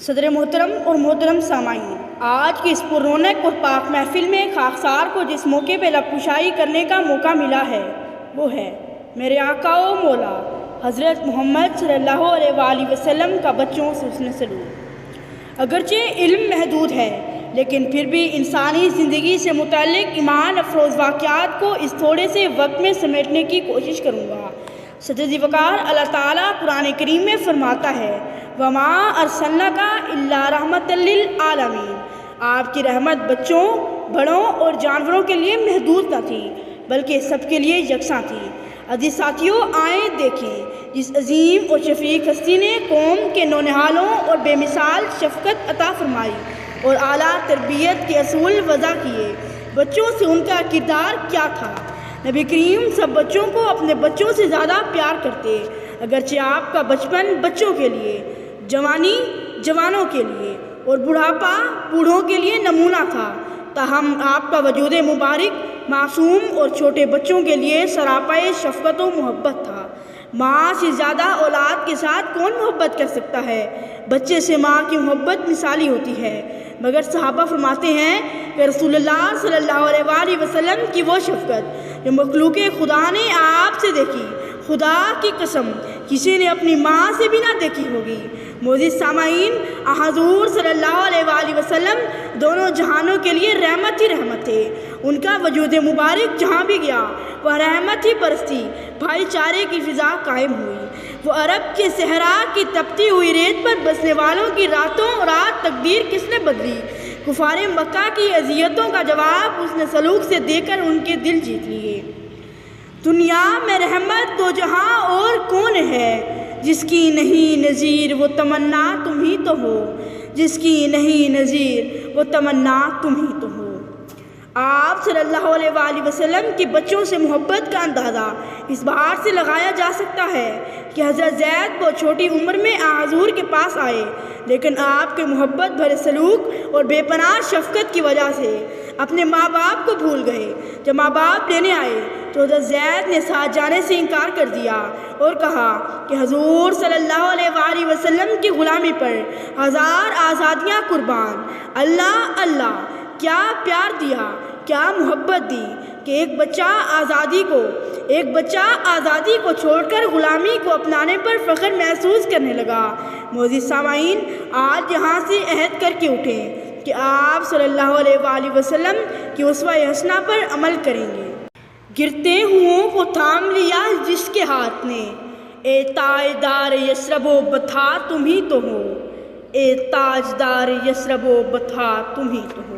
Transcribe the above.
صدر محترم اور محترم سامعین، آج کی اس پررونق اور پاک محفل میں خاکسار کو جس موقع پہ لب کشائی کرنے کا موقع ملا ہے وہ ہے میرے آقا و مولا حضرت محمد صلی اللہ علیہ وآلہ وسلم کا بچوں سے حسن سلوک۔ اگرچہ علم محدود ہے لیکن پھر بھی انسانی زندگی سے متعلق ایمان افروز واقعات کو اس تھوڑے سے وقت میں سمیٹنے کی کوشش کروں گا۔ صدر ذی وقار اللہ تعالیٰ قرآن کریم میں فرماتا ہے وَمَا أَرْسَلْنَاكَ إِلَّا رَحْمَةً لِّلْعَالَمِينَ۔ آپ کی رحمت بچوں، بڑوں اور جانوروں کے لیے محدود نہ تھی بلکہ سب کے لیے یکساں تھی۔ عزیز ساتھیوں، آئیں دیکھیں جس عظیم اور شفیق ہستی نے قوم کے نونہالوں اور بے مثال شفقت عطا فرمائی اور اعلیٰ تربیت کے اصول وضع کیے، بچوں سے ان کا کردار کیا تھا۔ نبی کریم سب بچوں کو اپنے بچوں سے زیادہ پیار کرتے، اگرچہ آپ کا بچپن بچوں کے لیے، جوانی جوانوں کے لیے اور بڑھاپا بوڑھوں کے لیے نمونہ تھا، تاہم آپ کا وجود مبارک معصوم اور چھوٹے بچوں کے لیے سراپائے شفقت و محبت تھا۔ ماں سے زیادہ اولاد کے ساتھ کون محبت کر سکتا ہے؟ بچے سے ماں کی محبت مثالی ہوتی ہے، مگر صحابہ فرماتے ہیں کہ رسول اللہ صلی اللہ علیہ وآلہ وسلم کی وہ شفقت جو مخلوق خدا نے آپ سے دیکھی، خدا کی قسم کسی نے اپنی ماں سے بھی نہ دیکھی ہوگی۔ معزز سامعین، حضور صلی اللہ علیہ وآلہ وسلم دونوں جہانوں کے لیے رحمت ہی رحمت تھے۔ ان کا وجود مبارک جہاں بھی گیا وہ رحمت ہی برستی، بھائی چارے کی فضا قائم ہوئی۔ وہ عرب کے صحرا کی تپتی ہوئی ریت پر بسنے والوں کی راتوں رات تقدیر کس نے بدلی؟ کفار مکہ کی اذیتوں کا جواب اس نے سلوک سے دے کر ان کے دل جیت لیے۔ دنیا میں رحمت دو جہاں اور کون ہے، جس کی نہیں نظیر وہ تمنا تم ہی تو ہو، جس کی نہیں نظیر وہ تمنا تم ہی تو ہو۔ آپ صلی اللہ علیہ وآلہ وسلم کے بچوں سے محبت کا اندازہ اس بات سے لگایا جا سکتا ہے کہ حضرت زید بہت چھوٹی عمر میں حضور کے پاس آئے، لیکن آپ کے محبت بھرے سلوک اور بے پناہ شفقت کی وجہ سے اپنے ماں باپ کو بھول گئے۔ جب ماں باپ لینے آئے تو حضرت زید نے ساتھ جانے سے انکار کر دیا اور کہا کہ حضور صلی اللہ علیہ وآلہ وسلم کی غلامی پر 1000 آزادیاں قربان۔ اللہ اللہ، کیا پیار دیا، کیا محبت دی کہ ایک بچہ آزادی کو چھوڑ کر غلامی کو اپنانے پر فخر محسوس کرنے لگا۔ معزز سامعین، آج یہاں سے عہد کر کے اٹھیں کہ آپ صلی اللہ علیہ وآلہ وسلم کی اسوہ حسنہ پر عمل کریں گے۔ گرتے ہوں کو تھام لیا جس کے ہاتھ نے، اے تاجدار یثرب و بطھا تم ہی تو ہو، اے تاجدار یثرب و بطھا تم ہی تو ہو۔